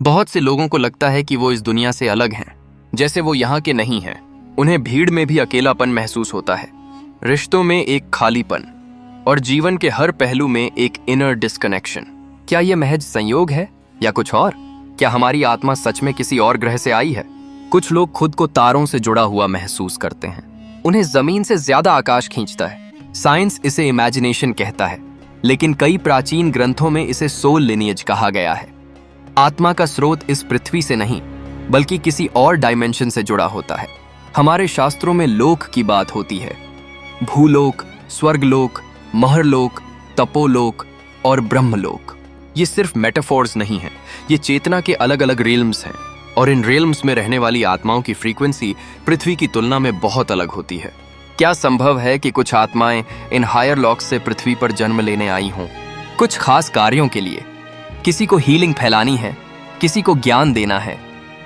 बहुत से लोगों को लगता है कि वो इस दुनिया से अलग हैं, जैसे वो यहाँ के नहीं हैं। उन्हें भीड़ में भी अकेलापन महसूस होता है, रिश्तों में एक खालीपन और जीवन के हर पहलू में एक इनर डिस्कनेक्शन। क्या ये महज संयोग है या कुछ और? क्या हमारी आत्मा सच में किसी और ग्रह से आई है? कुछ लोग खुद को तारों से जुड़ा हुआ महसूस करते हैं। उन्हें जमीन से ज्यादा आकाश खींचता है। साइंस इसे इमेजिनेशन कहता है, लेकिन कई प्राचीन ग्रंथों में इसे सोल लिनिएज कहा गया है। आत्मा का स्रोत इस पृथ्वी से नहीं बल्कि किसी और डायमेंशन से जुड़ा होता है। हमारे शास्त्रों में लोक की बात होती है, भूलोक, स्वर्गलोक, महरलोक, तपोलोक और ब्रह्मलोक। ये सिर्फ मेटाफोर्स नहीं है, ये चेतना के अलग अलग रियल्म्स हैं और इन रियल्म्स में रहने वाली आत्माओं की फ्रीक्वेंसी पृथ्वी की तुलना में बहुत अलग होती है। क्या संभव है कि कुछ आत्माएं इन हायर लॉक्स से पृथ्वी पर जन्म लेने आई हों, कुछ खास कार्यों के लिए? किसी को हीलिंग फैलानी है, किसी को ज्ञान देना है,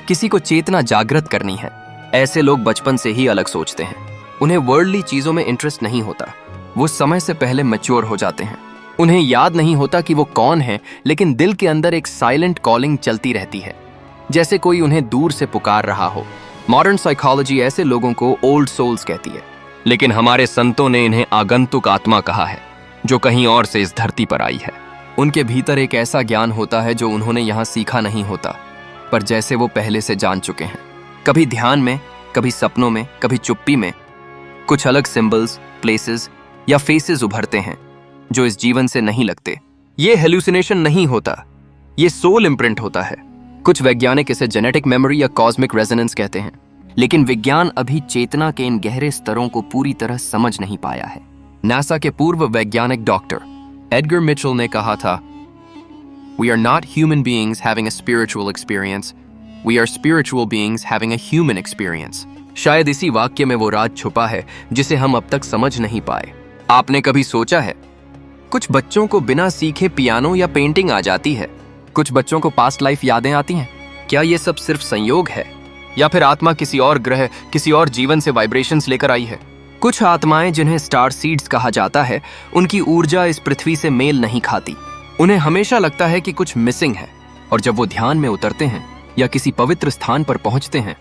किसी को चेतना जागृत करनी है। ऐसे लोग बचपन से ही अलग सोचते हैं। उन्हें वर्ल्डली चीजों में इंटरेस्ट नहीं होता। वो समय से पहले मैच्योर हो जाते हैं। उन्हें याद नहीं होता कि वो कौन है, लेकिन दिल के अंदर एक साइलेंट कॉलिंग चलती रहती है, जैसे कोई उन्हें दूर से पुकार रहा हो। मॉडर्न साइकोलॉजी ऐसे लोगों को ओल्ड सोल्स कहती है, लेकिन हमारे संतों ने इन्हें आगंतुक आत्मा कहा है, जो कहीं और से इस धरती पर आई है। उनके भीतर एक ऐसा ज्ञान होता है जो उन्होंने यहाँ सीखा नहीं होता, पर जैसे वो पहले से जान चुके हैं। कभी ध्यान में, कभी सपनों में, कभी चुप्पी में कुछ अलग सिंबल्स, प्लेसेस या फेसेस उभरते हैं जो इस जीवन से नहीं लगते। ये हेल्यूसिनेशन नहीं होता, ये सोल इम्प्रिंट होता है। कुछ वैज्ञानिक इसे जेनेटिक मेमोरी या कॉस्मिक रेजोनेंस कहते हैं, लेकिन विज्ञान अभी चेतना के इन गहरे स्तरों को पूरी तरह समझ नहीं पाया है। नासा के पूर्व वैज्ञानिक डॉक्टर एडगर मिचेल ने कहा था, "We are not human beings having a spiritual experience. We are spiritual beings having a human experience." शायद इसी वाक्य में वो राज छुपा है जिसे हम अब तक समझ नहीं पाए। आपने कभी सोचा है, कुछ बच्चों को बिना सीखे पियानो या पेंटिंग आ जाती है, कुछ बच्चों को पास्ट लाइफ यादें आती हैं। क्या ये सब सिर्फ संयोग है या फिर आत्मा किसी और ग्रह, किसी और जीवन से वाइब्रेशंस लेकर आई है? कुछ आत्माएं जिन्हें स्टार सीड्स कहा जाता है, उनकी ऊर्जा इस पृथ्वी से मेल नहीं खाती। उन्हें हमेशा लगता है कि कुछ मिसिंग है, और जब वो ध्यान में उतरते हैं या किसी पवित्र स्थान पर पहुंचते हैं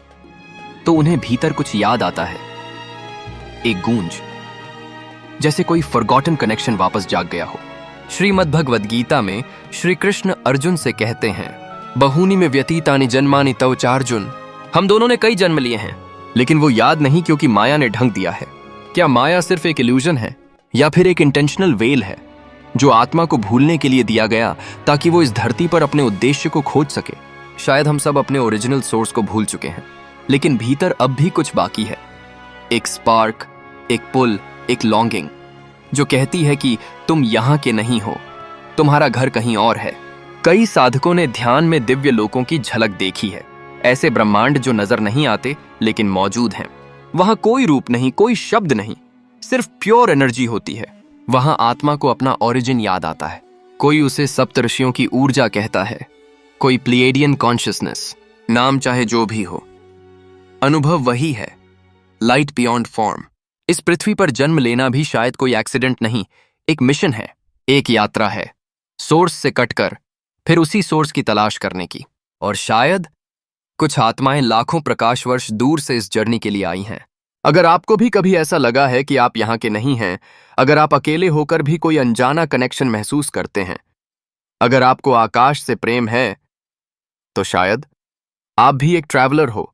तो उन्हें भीतर कुछ याद आता है, एक गूंज, जैसे कोई फॉरगॉटन कनेक्शन वापस जाग गया हो। श्रीमद् भगवद गीता में श्री कृष्ण अर्जुन से कहते हैं, "बहूनि में व्यतीतानि जन्मानि तव चार्जुन।" हम दोनों ने कई जन्म लिए हैं, लेकिन वो याद नहीं क्योंकि माया ने ढंक दिया है। क्या माया सिर्फ एक इल्यूजन है या फिर एक इंटेंशनल वेल है जो आत्मा को भूलने के लिए दिया गया ताकि वो इस धरती पर अपने उद्देश्य को खोज सके? शायद हम सब अपने ओरिजिनल सोर्स को भूल चुके हैं, लेकिन भीतर अब भी कुछ बाकी है। एक स्पार्क, एक पुल, एक लॉन्गिंग जो कहती है कि तुम यहाँ के नहीं हो, तुम्हारा घर कहीं और है। कई साधकों ने ध्यान में दिव्य लोकों की झलक देखी है, ऐसे ब्रह्मांड जो नजर नहीं आते लेकिन मौजूद हैं। वहां कोई रूप नहीं, कोई शब्द नहीं, सिर्फ प्योर एनर्जी होती है। वहां आत्मा को अपना ओरिजिन याद आता है। कोई उसे सप्तऋषियों की ऊर्जा कहता है, कोई प्लेडियन कॉन्शियसनेस, नाम चाहे जो भी हो, अनुभव वही है, लाइट बियॉन्ड फॉर्म। इस पृथ्वी पर जन्म लेना भी शायद कोई एक्सीडेंट नहीं, एक मिशन है, एक यात्रा है, सोर्स से कटकर फिर उसी सोर्स की तलाश करने की। और शायद कुछ आत्माएं लाखों प्रकाश वर्ष दूर से इस जर्नी के लिए आई हैं। अगर आपको भी कभी ऐसा लगा है कि आप यहाँ के नहीं हैं, अगर आप अकेले होकर भी कोई अनजाना कनेक्शन महसूस करते हैं, अगर आपको आकाश से प्रेम है, तो शायद आप भी एक ट्रैवलर हो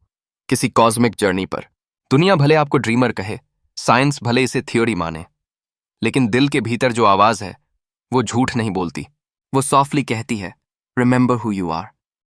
किसी कॉस्मिक जर्नी पर। दुनिया भले आपको ड्रीमर कहे, साइंस भले इसे थ्योरी माने, लेकिन दिल के भीतर जो आवाज है वो झूठ नहीं बोलती। वो सॉफ्टली कहती है, "रिमेंबर हु यू आर।"